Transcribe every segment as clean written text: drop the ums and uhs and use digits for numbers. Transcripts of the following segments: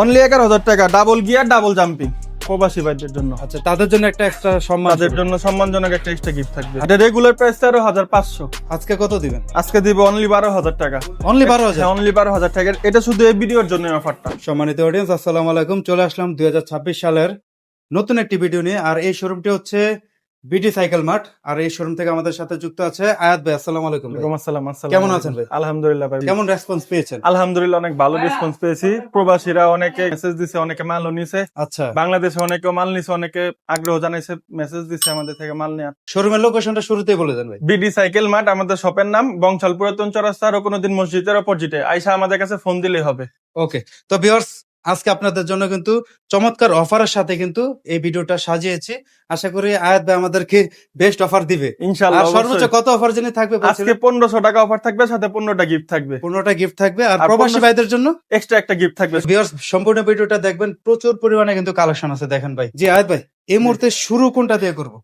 Only 11,000 টাকা, double gear, double jumping, প্রবাসী ভাইদের জন্য। আচ্ছা, তাদের জন্য একটা এক্সট্রা সম্মান। তাদের জন্য সম্মানজনক একটা এক্সট্রা গিফট থাকবে। এটা রেগুলার প্রাইস 13,500। আজকে কত দিবেন? আজকে দিব অনলি 12,000 টাকা। অনলি 12,000? অনলি 12,000 টাকা। এটা শুধু এই ভিডিওর জন্য অফারটা। সম্মানিত অডিয়েন্স, আসসালামু আলাইকুম। চলে আসলাম 2026 সালের নতুন একটি ভিডিও নিয়ে। আর এই শোরুমটি হচ্ছে বিডি সাইকেল মার্ট। আর এই শোরুম থেকে আমাদের সাথে যুক্ত আছে আয়াত ভাই। আসসালামু আলাইকুম ভাই। ওয়ালাইকুম আসসালাম। কেমন আছেন ভাই? আলহামদুলিল্লাহ ভাই। কেমন রেসপন্স পেয়েছেন? আলহামদুলিল্লাহ অনেক ভালো রেসপন্স পেয়েছি। প্রবাসীরা অনেকে মেসেজ দিছে, অনেকে মালও নিছে। আচ্ছা, বাংলাদেশে অনেকে মাল নিছে, অনেকে আগ্রহ জানাইছে, মেসেজ দিছে আমাদের থেকে মাল নেওয়ার। শোরুমের লোকেশনটা শুরুতেই বলে দেন ভাই। বিডি সাইকেল মার্ট আমাদের শপের নাম। বংশাল পুরাতন চৌরাস্তা রকুনুদ্দিন মসজিদের অপোজিটে। আইসা আমাদের কাছে ফোন দিলেই হবে। ওকে, তো ভিউয়ার্স, আজকে আপনাদের জন্য কিন্তু চমৎকার অফারের সাথে কিন্তু এই ভিডিওটা সাজিয়েছি। আশা করি আয়াত ভাই আমাদেরকে বেস্ট অফার দিবে ইনশাআল্লাহ। আর সর্বোচ্চ কত অফার জেনে থাকবে? আজকে 1500 টাকা অফার থাকবে, সাথে 15টা গিফট থাকবে। 15টা গিফট থাকবে। আর আর প্রবাসী 15 ভাইদের জন্য এক্সট্রা একটা গিফট থাকবে। ভিউয়ার্স, সম্পূর্ণ ভিডিওটা দেখবেন। প্রচুর পরিমাণে কিন্তু কালেকশন আছে, দেখেন ভাই। জি আয়াত ভাই, এই মুহূর্তে শুরু কোনটা দিয়ে করব?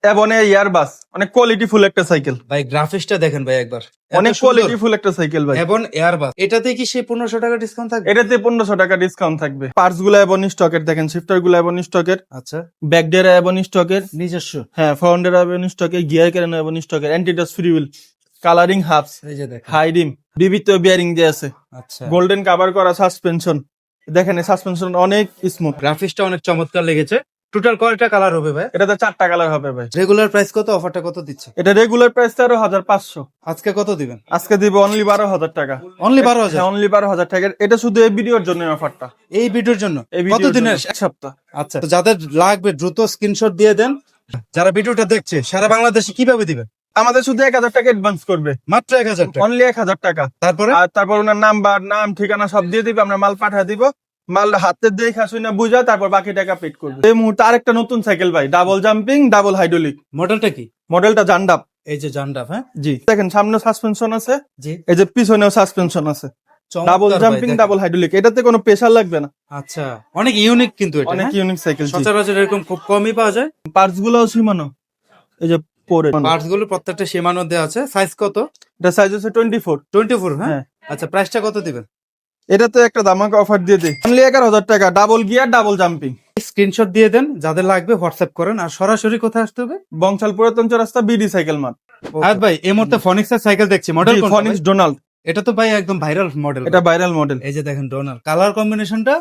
এবনে এয়ারবাস, অনেক কোয়ালিটি ফুল একটা সাইকেল। ভাই গ্রাফিক্সটা দেখেন ভাই একবার, অনেক কোয়ালিটি ফুল একটা সাইকেল ভাই। এবং এয়ারবাস, এটাতে কি সেই 1500 টাকা ডিসকাউন্ট থাকবে? এটাতে 1500 টাকা ডিসকাউন্ট থাকবে। পার্টস গুলো এবং স্টকের দেখেন, শিফটার গুলো এবং স্টকের, আচ্ছা, ব্যাক ডেরা এবং স্টকের, নিজস্ব। হ্যাঁ ফ্রন্ট ডেরা এবং স্টকের, গিয়ার কেরানো এবং স্টকের, অ্যান্টিডাস ফ্রি হুইল, কালারিং হাফস, এই যে দেখেন। হাই রিম, বিবিত বিয়ারিং দিয়ে আছে, আচ্ছা, গোল্ডেন কভার করা সাসপেনশন। দেখেন এই সাসপেনশন অনেক স্মুথ। গ্রাফিক্সটা অনেক চমৎকার লেগেছে। টোটাল কয়টা কালার হবে ভাই? এটাতে 4টা কালার হবে ভাই। রেগুলার প্রাইস কত, অফারটা কত দিচ্ছে? এটা রেগুলার প্রাইস 13,500। আজকে কত দিবেন? আজকে দিব অনলি 12,000 টাকা। অনলি 12,000? অনলি 12,000 টাকা। এটা শুধু এই ভিডিওর জন্য অফারটা। এই ভিডিওর জন্য? এই কত দিনের? এক সপ্তাহ। আচ্ছা, তো যাদের লাগবে দ্রুত স্ক্রিনশট দিয়ে দেন। যারা ভিডিওটা দেখছে সারা বাংলাদেশে কিভাবে দিবেন? আমাদের শুধু 1,000 টাকা অ্যাডভান্স করবে। মাত্র 1000 টাকা? অনলি 1,000 টাকা। তারপরে আর তারপর ওনার নাম্বার, নাম, ঠিকানা সব দিয়ে দিবে, আমরা মাল পাঠিয়ে দিব। মাল হাতে দেখে শুনে বুঝা, তারপর বাকি টাকা পেড করবে। এই মুহূর্তে আরেকটা নতুন সাইকেল ভাই, ডাবল জাম্পিং, ডাবল হাইড্রোলিক। মডেলটা কি? মডেলটা জান্ডাপ। এই যে জান্ডাপ। হ্যাঁ জি, দেখেন সামনে সাসপেনশন আছে, জি, এই যে পিছনেও সাসপেনশন আছে। ডাবল চমৎকার ভাই, জাম্পিং, দেখেন। Double hydraulic. এটাতে কোনো প্রেসার লাগবে না। আচ্ছা, অনেক ইউনিক কিন্তু এটা। অনেক হ্যাঁ? Unique cycle. সচরাচর এরকম খুব কমই পাওয়া যায়। পার্টস গুলোও সীমানো, এই যে পরে পার্টস গুলো প্রত্যেকটা সীমানো দেওয়া আছে। সাইজ কত? এটা সাইজ হচ্ছে 24। 24? হ্যাঁ। হ্যাঁ। আচ্ছা, প্রাইসটা কত দিবেন? এটাতে একটা ধামাকা অফার দিয়ে দিই, অনলি 11,000 টাকা, double gear, double jumping. Screenshot দিয়ে দেন, যাদের লাগবে হোয়াটসঅ্যাপ করেন। আর সরাসরি কোথায় আসতে হবে? বংশাল পুরাতন চৌরাস্তা, বিডি সাইকেল মার্ট। আর ভাই এই মুহূর্তে ফনিক্স এর সাইকেল দেখছি। মডেল কোনটা ভাই? ফনিক্স ডোনাল্ড। এটা তো ভাই একদম ভাইরাল মডেল। এটা ভাইরাল মডেল। এই যে দেখেন ডোনাল্ড, কালার কম্বিনেশনটা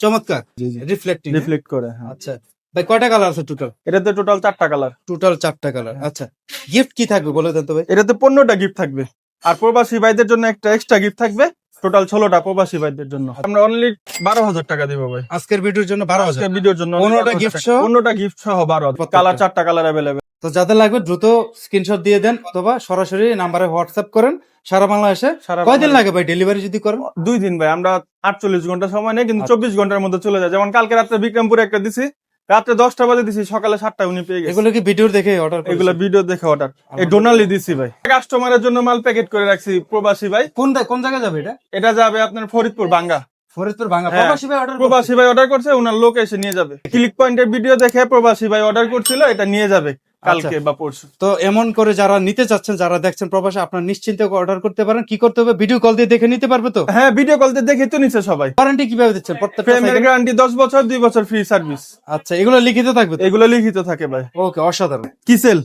চমৎকার, রিফ্লেক্টিং। রিফ্লেক্ট করে, হ্যাঁ। আচ্ছা ভাই, কয়টা কালার আছে টোটাল? এটাতে টোটাল 4টা কালার। টোটাল 4টা কালার। আচ্ছা, গিফট কি থাকবে বলে দেন তো ভাই। এটাতে 15টা গিফট থাকবে। আর প্রবাসী ভাইদের জন্য একটা এক্সট্রা গিফট থাকবে। টোটাল 16টা প্রবাসী ভাইদের জন্য। আমরা অনলি 12,000 টাকা দিব ভাই। আজকের ভিডিওর জন্য 12,000? আজকের ভিডিওর জন্য 15টা gift সহ? 15টা গিফট সহ 12,000 কালার, 4টা কালার अवेलेबल। তো যাদের লাগবে দ্রুত স্ক্রিনশট দিয়ে দেন, অথবা সরাসরি নাম্বারে হোয়াটসঅ্যাপ করেন। সারা বাংলাদেশে কয়দিন লাগে ভাই ডেলিভারি যদি করেন? 2 দিন ভাই। আমরা 48 ঘন্টা সময় নেই, কিন্তু 24 ঘন্টার মধ্যে চলে যায়। যেমন কালকে রাত্রে বিক্রমপুরে একটা দিছি, রাত্রে 10টা বাজে দিছি, সকালে 7টায় উনি পেয়ে গেছে। এগুলো কি ভিডিও দেখে অর্ডার? এগুলো ভিডিও দেখে অর্ডার। এই ডোনালি দিছি ভাই। কাস্টমারের জন্য মাল প্যাকেট করে রাখছি প্রবাসী ভাই। কোন জায়গায় যাবে এটা? এটা যাবে আপনার ফরিদপুর বাঙ্গা। ফরিদপুর ভাঙা। হ্যাঁ। প্রবাসী ভাই অর্ডার? প্রবাসী ভাই অর্ডার করছে, ওনার লোক এসে নিয়ে যাবে। ক্লিক পয়েন্টের ভিডিও দেখে প্রবাসী ভাই অর্ডার করছিল, এটা নিয়ে যাবে কালকে বা পরশু। তো এমন করে যারা নিতে চাচ্ছেন, যারা দেখছেন প্রবাসী, আপনার নিশ্চিন্তে অর্ডার করতে পারেন। কি করতে হবে? ভিডিও কল দিয়ে দেখে নিতে পারবে তো? হ্যাঁ, ভিডিও কলতে দেখে তো নিচ্ছে সবাই। ওয়ারেন্টি কিভাবে দিচ্ছেন প্রত্যেকটা প্রেমের সাইকেল? গ্যারান্টি 10 বছর, 2 বছর ফ্রি সার্ভিস। আচ্ছা, এগুলো লিখিত থাকবে তো? এগুলো লিখিত থাকে ভাই। ওকে, অসাধারণ। কিসেল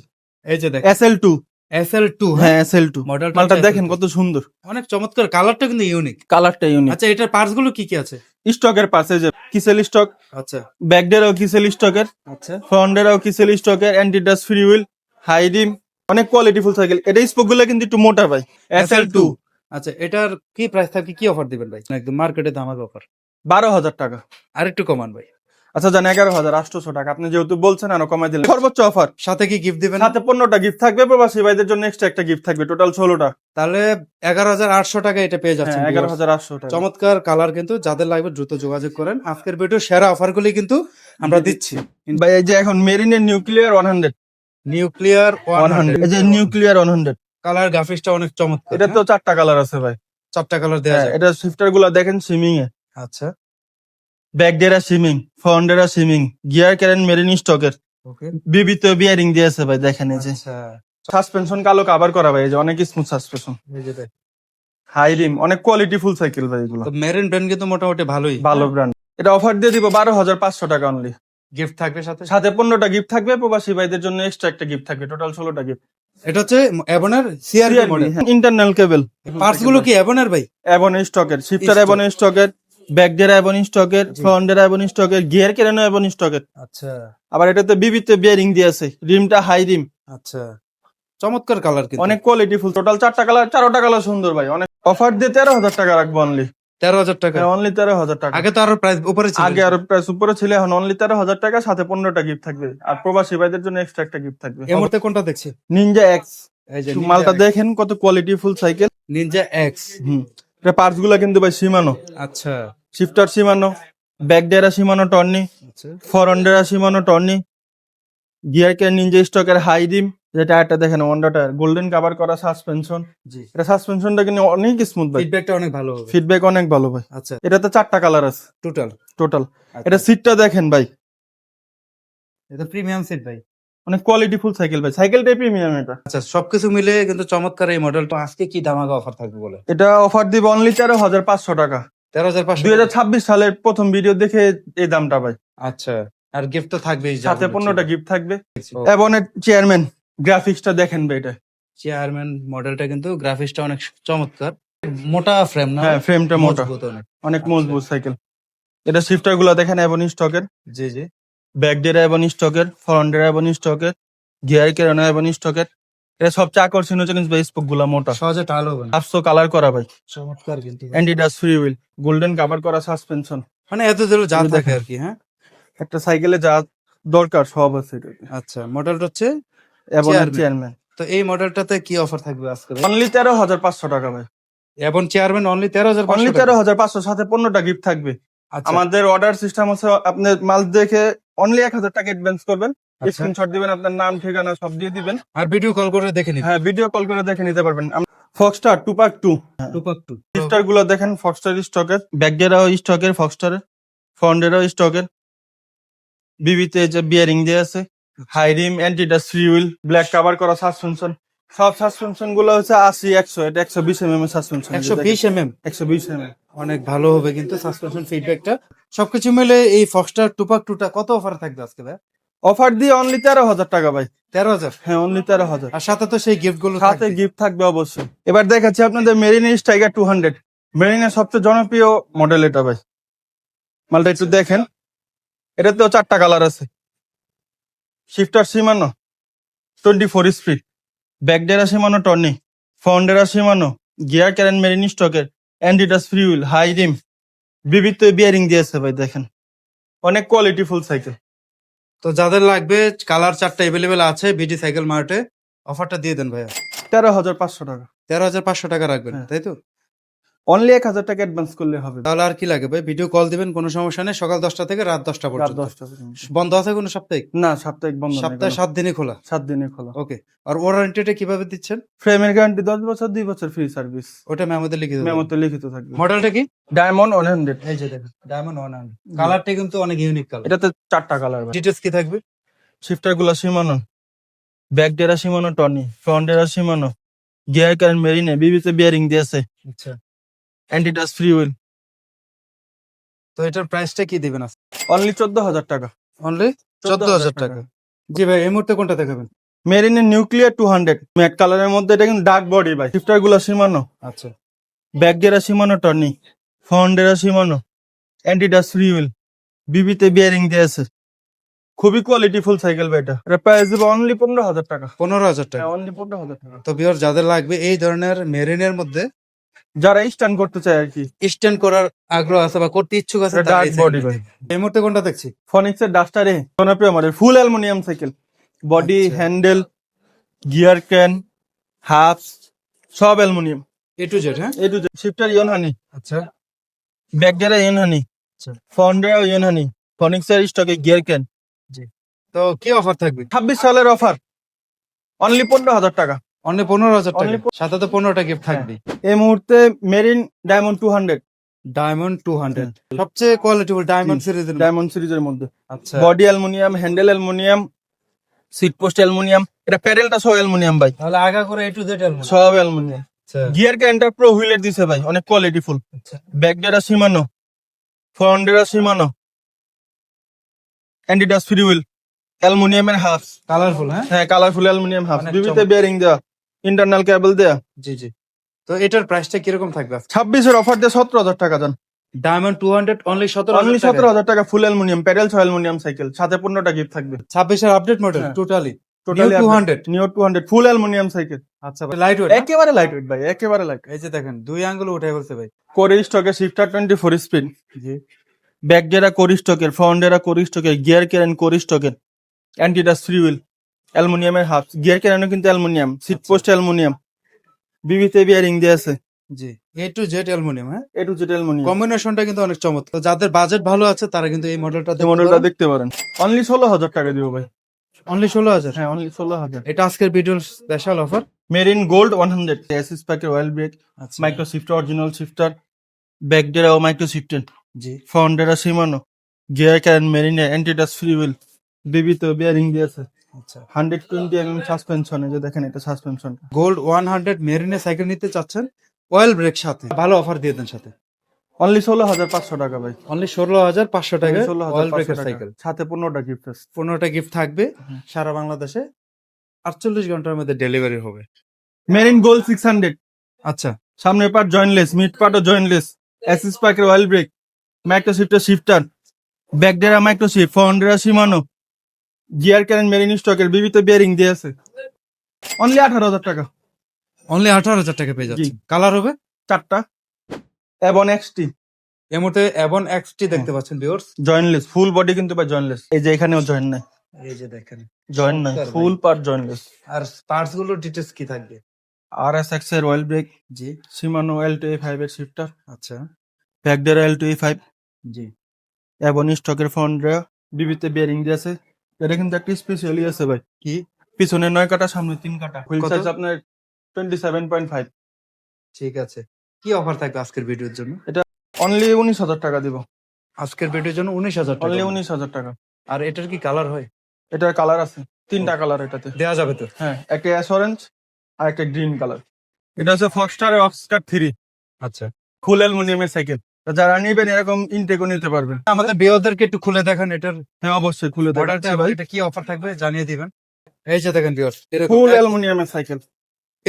এই যে দেখেন SL2। SL2। হ্যাঁ, SL2 মডেলটা মালটা হচ্ছে দেখেন SL2 কত সুন্দর। অনেক চমৎকার, কালারটা কিন্তু ইউনিক। কালারটা ইউনিক। আচ্ছা, এটার পার্টস গুলো কি কি আছে? স্টকের পাশে যে কিসেল স্টক, আচ্ছা ব্যাকডেরাও কিসেল স্টকের, আচ্ছা, ফ্রন্টেরাও কিসেল স্টকের, অ্যান্টিডাস ফ্রি হুইল, হাই রিম, অনেক কোয়ালিটি ফুল সাইকেল। এটা স্পোক গুলো কিন্তু একটু মোটা ভাই। SL2 আচ্ছা, এটার কি প্রাইস থাকবে, কি অফার দিবেন ভাই? একদম মার্কেটে দামাক অফার। 12,000 টাকা। আর একটু কমান ভাই। আচ্ছা জান, 11,800 টাকা। আপনি যেহেতু বলছেন, আরো কমাই দিলে সর্বোচ্চ অফার। সাথে কি গিফট দিবেন? সাথে 15টা গিফট থাকবে। প্রবাসী ভাইদের জন্য এক্সট্রা একটা গিফট থাকবে। টোটাল 16টা। তাহলে 11,800 টাকা এটা পেয়ে হ্যাঁ, যাচ্ছেন। 11,800 টাকা। চমৎকার কালার কিন্তু, যাদের লাগবে দ্রুত যোগাযোগ করেন। আজকের ভিডিও সেরা অফার গুলি কিন্তু আমরা দিচ্ছি। ভাই এই যে এখন মেরিনের নিউক্লিয়ার 100, নিউক্লিয়ার 100, এই যে নিউক্লিয়ার 100। কালার গ্রাফিক্সটা অনেক চমৎকার। এটা তো 4টা কালার আছে ভাই। 4টা কালার দেওয়া হ্যাঁ, যায়। এটা শিফটার গুলো দেখেন সিমিং এ, আচ্ছা back derailleur Shimano, front derailleur Shimano, gear ক্যারেন মেরিন স্টকের, ওকে। বিবিতে বিয়ারিং দিয়েছে ভাই। দেখেন এই যে আচ্ছা, সাসপেনশন কালো কভার করা ভাই, এই যে অনেক স্মুথ সাসপেনশন, এই যে দেখ। হাই রিম, অনেক কোয়ালিটি ফুল সাইকেল ভাই এগুলো। তো মেরিন ব্র্যান্ড কিন্তু মোটামুটি ভালোই। ভালো ব্র্যান্ড। এটা অফার দিয়ে দিব 12,500 টাকা অনলি। গিফট থাকবে সাথে সাথে 15টা গিফট থাকবে, প্রবাসী ভাইদের জন্য এক্সট্রা একটা গিফট থাকবে, টোটাল 16টা গিফট। এটা হচ্ছে এভনের সিআরবি মডেল। ইন্টারনাল কেবল। পার্টস গুলো কি এভনের ভাই? অ্যাবন স্টকের, শিফটার Stock। অ্যাবন স্টকের, ব্যাক ডেরা অ্যাবন স্টকের, ফ্রন্ট ডেরা অ্যাবন স্টকের, গিয়ার কেরানো অ্যাবন স্টকের। আচ্ছা আবার এটাতে বিবিতে বিয়ারিং দিয়ে আছে, রিমটা হাই রিম, আচ্ছা, চমৎকার কালার কিন্তু। অনেক কোয়ালিটি ফুল। টোটাল 4টা কালার, 4টা কালার সুন্দর ভাই। অনেক অফার দিয়ে 13,000 টাকা রাখবো অনলি। 13,000 টাকা? অনলি 13,000 টাকা। আগে তো আরো প্রাইস উপরে ছিল। আগে আরো প্রাইস উপরে ছিল, এখন অনলি 13,000 টাকা, সাথে 15টা গিফট থাকবে। আর প্রবাসী ভাইদের জন্য এক্সট্রা একটা গিফট থাকবে। এই মুহূর্তে কোনটা দেখছি? নিনজা এক্স, এই যে মালটা দেখেন কত quality full cycle. Ninja x. এটা পার্টস গুলা কিন্তু ভাই সীমানো, আচ্ছা শিফটার সীমানো, ব্যাক ডেরা সীমানো টর্নি, আচ্ছা ফরন্ট ডেরা Shimano Tourney, gear care Ninja স্টকের হাই রিম, যেটা একটা দেখেন হন্ডা টায়ার, গোল্ডেন কভার করা সাসপেনশন। জি, এটা সাসপেনশনটা কিন্তু অনেক স্মুথ ভাই, ফিডব্যাকটা অনেক ভালো হবে। ফিডব্যাক অনেক ভালো ভাই। আচ্ছা, এটাতে 4টা কালার আছে টোটাল। টোটাল। এটা সিটটা দেখেন ভাই, এটা প্রিমিয়াম সিট ভাই। অনেক কোয়ালিটি ফুল সাইকেল ভাই, সাইকেলটাই প্রিমিয়াম এটা। আচ্ছা, সবকিছু মিলে কিন্তু চমৎকার এই মডেলটা। আজকে কি দামাকা অফার থাকবে বলে? এটা অফার দিব অনলি 13,500 টাকা। 13,500? 2026 সালের প্রথম ভিডিও দেখে এই দামটা ভাই। আচ্ছা, আর গিফট তো থাকবেই, সাথে 15টা গিফট থাকবে। ও। এবং চেয়ারম্যান গ্রাফিক্সটা দেখেন ভাই, এটা চেয়ারম্যান মডেলটা কিন্তু গ্রাফিক্সটা অনেক চমৎকার। মোটা ফ্রেম না? হ্যাঁ, ফ্রেমটা মোটা, মজবুত অনেক। অনেক মজবুত সাইকেল। এটা শিফটার গুলা দেখেন এবং স্টকের, জি জি। ব্যাক ডেরা এবং স্টকের, ফ্রন্ট ডেরা এবং স্টকের, গিয়ার কেরানো এবং স্টকের। এটা সবচেয়ে আকর্ষণীয় জিনিস ভাই, স্পোক গুলা মোটা, সহজে টাল হবে না। 800 কালার করা ভাই, চমৎকার কিন্তু। অ্যান্টিডাস ফ্রি হুইল, গোল্ডেন কভার করা সাসপেনশন। মানে এত দিল যা এই থাকে দেখেন। আর কি। হ্যাঁ, একটা সাইকেলে যা দরকার সব আছে এটাতে। আচ্ছা, মডেলটা হচ্ছে এবং চেয়ারম্যান। চেয়ারম্যান তো এই মডেলটাতে কি অফার থাকবে আজকে? অনলি 13,500 টাকা ভাই। এবং চেয়ারম্যান অনলি 13,500 অনলি টাকা? 13,500, সাথে 15টা গিফট থাকবে। আচ্ছা আমাদের অর্ডার সিস্টেম হচ্ছে, আপনি মাল দেখে অনলি 1,000 টাকা অ্যাডভান্স করবেন, আচ্ছা। স্ক্রিনশট দিবেন, আপনার নাম ঠিকানা সব দিয়ে দিবেন। আর ভিডিও কল করে দেখে নিন। হ্যাঁ, ভিডিও কল করে দেখে নিতে পারবেন। Foxter টুপাক 2 টুপাক two. স্টার গুলো দেখেন, ফক্সটার স্টকের, ব্যাকডেরাও স্টকের, ফক্সটারের, ফ্রন্টেরও স্টকের, বিবিতে যে বিয়ারিং দিয়ে আছে, high rim, anti dust free wheel, black cover করা সাসপেনশন। সব সাসপেনশন গুলো হচ্ছে 80, 100, এটা 120 mm সাসপেনশন। 120 mm? 120 mm। অনেক ভালো হবে কিন্তু সাসপেনশন ফিডব্যাকটা। সবকিছু মিলে এই ফক্সটার টুপাক টুটা কত অফার থাকবে আজকে ভাই? অফার দিয়ে অনলি 13,000 টাকা ভাই। 13,000? হ্যাঁ, অনলি 13,000। আর সাথে তো সেই গিফট গুলো সাথে গিফট থাকবে অবশ্যই। এবার দেখাচ্ছি আপনাদের মেরিনের স্টাইগার 200। মেরিনের সবচেয়ে জনপ্রিয় মডেল এটা ভাই। মালটা একটু দেখেন, এটাতেও 4টা কালার আছে। শিফটার সীমানো 24 স্পিড, ব্যাক ডেরা Shimano Tourney, front derailleur Shimano, gear ক্যারেন মেরিন স্টকের, anti dust free wheel, high rim, বিবিতে বিয়ারিং দিয়েছে ভাই, দেখেন অনেক কোয়ালিটি ফুল সাইকেল। তো যাদের লাগবে, কালার 4টা এভেলেবেল আছে বিডি সাইকেল মার্টে। অফারটা দিয়ে দেন ভাইয়া। 13,500 টাকা। 13,500 টাকা রাখবেন, হ্যাঁ। তাই তো? অনলি 1,000 টাকা অ্যাডভান্স করলে হবে। তাহলে আর কি লাগে ভাই? ভিডিও কল দিবেন, কোনো সমস্যা নেই। সকাল 10টা থেকে রাত 10টা রাত পর্যন্ত। 10টা পর্যন্ত। বন্ধ আছে কোনো সাপ্তাহিক? না, সাপ্তাহিক বন্ধ নেই সপ্তাহে কোনো। 7 দিনই খোলা। 7 দিনে খোলা। ওকে। আর ওয়ারেন্টিটা কিভাবে দিচ্ছেন? ফ্রেমের গ্যারান্টি 10 বছর, 2 বছর ফ্রি সার্ভিস। ওটা মেমোতে লিখে দেবেন। মেমোতে লিখিত থাকবে। মডেলটা কি? ডায়মন্ড 100। এই যে দেখেন, ডায়মন্ড 100। কালারটা কিন্তু অনেক ইউনিক কালার। এটাতে 4টা কালার ভাই। ডিটেইলস কি থাকবে? শিফটার গুলো সীমানো, ব্যাক ডেরা Shimano Tourney, front derailleur Shimano, gear ক্যারেন মেরিনে, বিবিতে বিয়ারিং দিয়েছে, আচ্ছা। অ্যান্টিডাস ফ্রি হুইল। তো এটার প্রাইসটা কি দিবেন আজকে? অনলি 14,000 টাকা। অনলি 14,000 টাকা। জি ভাই, এই মুহূর্তে কোনটা দেখাবেন? মেরিনের নিউক্লিয়ার 200 ম্যাট কালারের মধ্যে, এটা কিন্তু ডার্ক বডি ভাই। শিফটার গুলো সীমানো, আচ্ছা। ব্যাক ডেরা Shimano Tourney, front derailleur সীমানো, অ্যান্টিডাস free wheel, বিবিতে বিয়ারিং দিয়েছে। খুবই কোয়ালিটি ফুল সাইকেল ভাই এটা। এটা প্রাইস দেবো অনলি 15,000 টাকা। 15,000 টাকা। অনলি 15,000 টাকা। তো ভিউয়ার যাদের লাগবে এই ধরনের মেরিনের মধ্যে, যারা স্ট্যান্ড করতে চায় আর কি, স্ট্যান্ড করার আগ্রহ আছে বা করতে ইচ্ছুক আছে, এটা তারা ডার্ক এই বডি সাইকেলটা ভাই। দেখবেন। এই মুহূর্তে কোনটা দেখছি? ফনিক্সের ডাস্টারে জনপ্রিয় মডেল, ফুল অ্যালুমিনিয়াম সাইকেল, বডি, আচ্ছা। হ্যান্ডেল, গিয়ার ক্যান, হাফস, সব অ্যালুমিনিয়াম। A to Z. হ্যাঁ, এই টু শিফটার ইয়নহানি, আচ্ছা ব্যাক ডেরা ইয়নহানি, আচ্ছা। ফ্রন্ট ডেরা ইয়নহানি, ফনিক্সের স্টকে গিয়ার ক্যান। তো কি অফার থাকবে? 26 সালের অফার অনলি 15,000 টাকা। অনলি 15,000 টাকা। Only সাথে তো 15টা গিফট থাকবে। এই মুহূর্তে মেরিন ডায়মন্ড 200, ডায়মন্ড 200 সবচেয়ে কোয়ালিটিফুল ডায়মন্ড সিরিজের। ডায়মন্ড সিরিজের মধ্যে আচ্ছা। Body aluminium, handle aluminium, seat post aluminium, এটা প্যাডেলটা সব অ্যালুমিনিয়াম ভাই, তাহলে আগা করে এ টু জেড সব অ্যালুমিনিয়াম। আচ্ছা গিয়ার ক্যানটা প্রো হুইলের দিছে ভাই, অনেক কোয়ালিটিফুল। আচ্ছা। ব্যাক ডেরা সীমানো, ফন্ডেরা সিমানো অ্যান্টিডাস ফ্রি হুইল অ্যালুমিনিয়ামের হাফ, কালারফুল, হ্যাঁ হ্যাঁ কালারফুল অ্যালুমিনিয়াম হাফ, অনেক বিবিতে চমৎকার। বেয়ারিং দেওয়া, ইন্টারনাল কেবল দেওয়া। জি জি। তো এটার প্রাইসটা কিরকম থাকবে? 26-এর অফার দিয়ে 17,000 টাকা যান। ডায়মন্ড 200 অনলি অনলি 17,000 টাকা। 17,000 টাকা full aluminium pedal aluminium cycle, সাথে 15টা গিফট থাকবে। 26 আপডেট মডেল হ্যাঁ। Totally totally 200। New 200 full aluminium cycle. আচ্ছা ভাই, লাইট ওয়েট, একেবারে লাইট ওয়েট ভাই, একেবারে লাইট। এই যে দেখেন 2 আঙ্গুল উঠে বলছে ভাই। কোরে স্টকে শিফটার 24 স্পিড, জি ব্যাকডেরা কোরি স্টকের, ফন্ডেরা কোরি স্টকের, গিয়ার কেরেন কোরি স্টকের, অ্যান্টিডাস ফ্রি হুইল অ্যালুমিনিয়ামের হাফ, গিয়ার কেরানো কিন্তু অ্যালুমিনিয়াম, সিট আচ্ছা। পোস্ট অ্যালুমিনিয়াম, বিবিতে বিয়ারিং দিয়ে আছে, জি, এ টু জেড অ্যালুমিনিয়াম, হ্যাঁ এ টু জেড অ্যালুমিনিয়াম। কম্বিনেশনটা কিন্তু অনেক চমৎকার। তো যাদের বাজেট ভালো আছে তারা কিন্তু এই মডেলটা এই মডেলটা দেখতে পারেন। অনলি 16,000 টাকা দিব ভাই। অনলি 16,000। হ্যাঁ অনলি 16,000। এটা আজকের ভিডিওর স্পেশাল অফার। মেরিন গোল্ড 100, অ্যাসিস প্যাকের অয়েল ব্রেক, আচ্ছা micro shifter original shifter, back derailleur ও মাইক্রো শিফটার, জি ফন্ডেরা সিমানো, গিয়ার ক্যারেন মেরিনে অ্যান্টিডাস ফ্রি হুইল, বিবিতে বিয়ারিং দিয়ে আছে, আচ্ছা। 120 mm সাসপেনশন, এই যে দেখেন এটা সাসপেনশন। গোল্ড 100 মেরিনে সাইকেল নিতে চাচ্ছেন, অয়েল ব্রেক সাথে, ভালো অফার দিয়ে দেন সাথে। অনলি 16,500 টাকা ভাই। অনলি 16,500 টাকা অয়েল 16,500 ব্রেকের টাকা। সাইকেল, সাথে 15টা গিফট আছে। 15টা গিফট থাকবে। সারা বাংলাদেশে 48 ঘন্টার মধ্যে ডেলিভারি হবে। মেরিন গোল্ড 600, আচ্ছা সামনের পার্ট জয়েন্টলেস, মিড পার্টও জয়েন্টলেস, অ্যাসিস প্যাকের oil brake, micro shifter shifter, back derailleur micro shift, front derailleur Shimano, gear ক্যারেন মেরিন স্টকের, বিবিতে বিয়ারিং দিয়ে আছে। অনলি 18,000 টাকা। অনলি 18,000 টাকা পেয়ে যাচ্ছেন। কালার হবে 4টা এবং এক্সটি এর মধ্যে এবং এক্সটি দেখতে পাচ্ছেন ভিউয়ার্স। জয়েন্টলেস, ফুল বডি কিন্তু ভাই জয়েন্টলেস, এই যে এখানেও জয়েন্ট নাই, এই যে দেখেন জয়েন্ট নাই, চমৎকার ফুল ভাই। Part jointless. আর পার্টস গুলোর ডিটেইলস কি থাকবে? RSX এর অয়েল ব্রেক, জি সিমানো L2A5 এর শিফটার, আচ্ছা ব্যাকডেরা L2A5, জি এবং স্টকের ফন্ডেরা, বিবিতে বিয়ারিং দিয়ে আছে। এটা কিন্তু একটা স্পেশালি আছে ভাই, কি পিছনে 9 কাটা, সামনে 3 কাটা, হুইল কত? সাইজ আপনার 27.5। ঠিক আছে, কি অফার থাকবে আজকের ভিডিওর জন্য? অনলি 19,000 টাকা দিব। আজকের ভিডিওর জন্য 19,000 টাকা। অনলি 19,000 টাকা। আর এটার কি কালার হয়? এটার কালার আছে 3টা কালার এটাতে। দেয়া যাবে তো? হ্যাঁ, একটা অ্যাশ অরেঞ্জ আর একটা গ্রিন কালার। এটা হচ্ছে ফক্সটার অক্সকার 3 আচ্ছা, ফুল অ্যালুমিনিয়ামের সাইকেল। যারা নিবেন এরকম ইনটেকও নিতে পারবেন। আমাদের ভিউয়ারদেরকে একটু খুলে দেখান এটার হ্যাঁ অবশ্যই খুলে মডেলটা দেখাচ্ছি এবং ভাই। এটা কি অফার থাকবে জানিয়ে দিবেন। এই যে দেখেন ভিউয়ার্স, ফুল অ্যালুমিনিয়ামের cycle.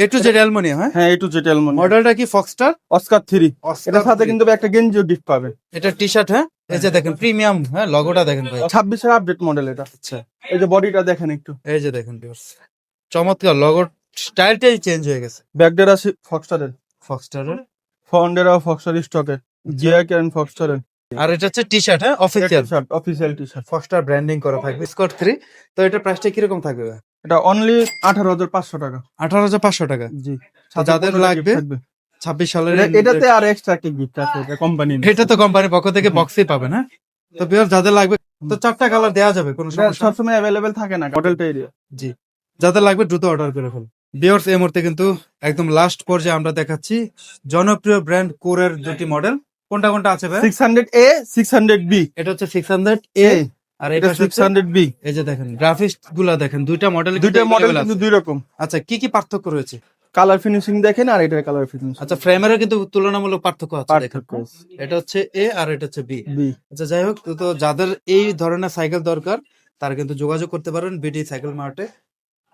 A to Z aluminium, হ্যাঁ হ্যাঁ, এ টু জেড অ্যালুমিনিয়াম। মডেলটা কি ফক্সটার অস্কার 3। এটার সাথে কিন্তু একটা গেঞ্জিও গিফট পাবে। এটা টি শার্ট, হ্যাঁ এই যে দেখেন প্রিমিয়াম, হ্যাঁ লগোটা দেখেন ভাই। 26-এর আপডেট মডেল এটা। আচ্ছা এই যে বডিটা দেখেন একটু, এই যে দেখেন ভিউয়ার্স, চমৎকার লগো স্টাইলটাই চেঞ্জ হয়ে গেছে ব্যাকডেরা ফক্সটারের, ফক্সটারের। ফন্ডেরা ফক্সটার স্টকের, গিয়ার ক্যারেন ফক্সটারের। আর এটা হচ্ছে টি শার্ট, হ্যাঁ official official T shirt. Foxter branding করা থাকবে। স্কট 3, তো এটার প্রাইসটা কিরকম থাকবে? এটা অনলি 18,500 টাকা। 18,500 টাকা। জি, তো যাদের লাগবে 26 সালের এটাতে আর এক্সট্রা একটা গিফট আছে, এটা কোম্পানি। এটা তো কোম্পানির পক্ষ থেকে বক্সই পাবেন, হ্যাঁ। তো ভিউয়ার যাদের লাগবে তো 4টা কালার দেওয়া যাবে, কোনো সমস্যা নেই। সবসময় অ্যাভেলেবেল থাকে না মডেলটা এরিয়া। জি, যাদের লাগবে দ্রুত অর্ডার করে ফেলুন। ভিউয়ার্স এই মুহূর্তে কিন্তু একদম লাস্ট পর্যায়ে আমরা দেখাচ্ছি জনপ্রিয় ব্র্যান্ড কোরের দুটি মডেল। কোনটা কোনটা আছে ভাই? 600A 600B। এটা হচ্ছে 600A আর এটা এটা হচ্ছে 600B। এই যে দেখেন গ্রাফিক্স গুলা দেখেন, দুইটা মডেল দুইটা মডেল কিন্তু দুই রকম। আচ্ছা, কি কি পার্থক্য রয়েছে? কালার ফিনিশিং দেখেন আর এটার কালার ফিনিশিং। আচ্ছা, ফ্রেমেরও কিন্তু তুলনামূলক পার্থক্য আছে দেখেন। পার্থক্য আছে। এটা হচ্ছে এ আর এটা হচ্ছে বি। বি। আচ্ছা যাই হোক, তো যাদের এই ধরনের সাইকেল দরকার তারা কিন্তু যোগাযোগ করতে পারেন বিডি সাইকেল মার্টে।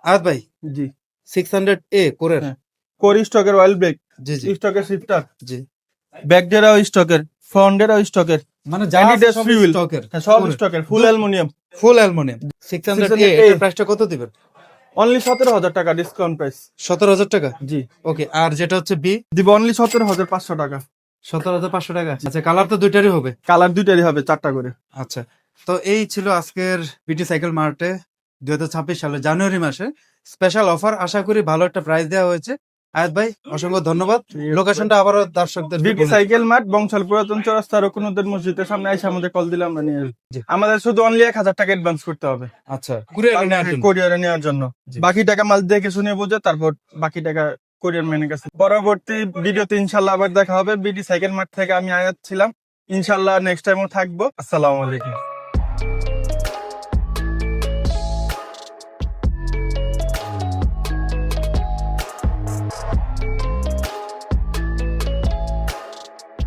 আয়াত ভাই, জি 600A কোরের, হ্যাঁ। কোরি স্টকের অয়েল ব্রেক, জি জি স্টকের শিফটার, জি, ব্যাকডেরাও স্টকের, ফ্রন্টেরাও স্টকের, মানে যা Adidas সব Free Wheel। স্টকের, হ্যাঁ সব স্টকের, ফুল অ্যালুমিনিয়াম। ফুল অ্যালুমিনিয়াম। 600A এর প্রাইসটা কত দিবেন? অনলি 17,000 টাকা ডিসকাউন্ট প্রাইস। 17,000 টাকা। জি, ওকে, আর যেটা হচ্ছে বি দিব অনলি 17,500 টাকা। 17,500 টাকা। আচ্ছা, কালার তো দুইটারই হবে? কালার দুইটারই হবে, 4টা করে। আচ্ছা, তো এই ছিল আজকের বিটি সাইকেল মার্টে 2026 সালের জানুয়ারি মাসে স্পেশাল অফার। আশা করি ভালো একটা প্রাইস দেওয়া হয়েছে। আয়াত ভাই অসংখ্য ধন্যবাদ। লোকেশনটা আবারও দর্শকদের বিটি সাইকেল মার্ট, বংশাল পুরাতন চৌরাস্তা রকুনুদ্দিন মসজিদের সামনে এসে আমাদের কল দিলে আমরা নিয়ে আসবো। জি। আমাদের শুধু অনলি 1,000 টাকা অ্যাডভান্স করতে হবে আচ্ছা, কুরিয়ারে নেওয়ার জন্য। কোরিয়ারে নেওয়ার জন্য। জি। বাকি টাকা মাল দেখে শুনে বুঝে তারপর বাকি টাকা কোরিয়ার ম্যানের কাছে। পরবর্তী ভিডিওতে ইনশাল্লাহ আবার দেখা হবে। বিটি সাইকেল মার্ট থেকে আমি আয়াত ছিলাম, ইনশাল্লাহ নেক্সট টাইমও থাকবো। আসসালামু আলাইকুম।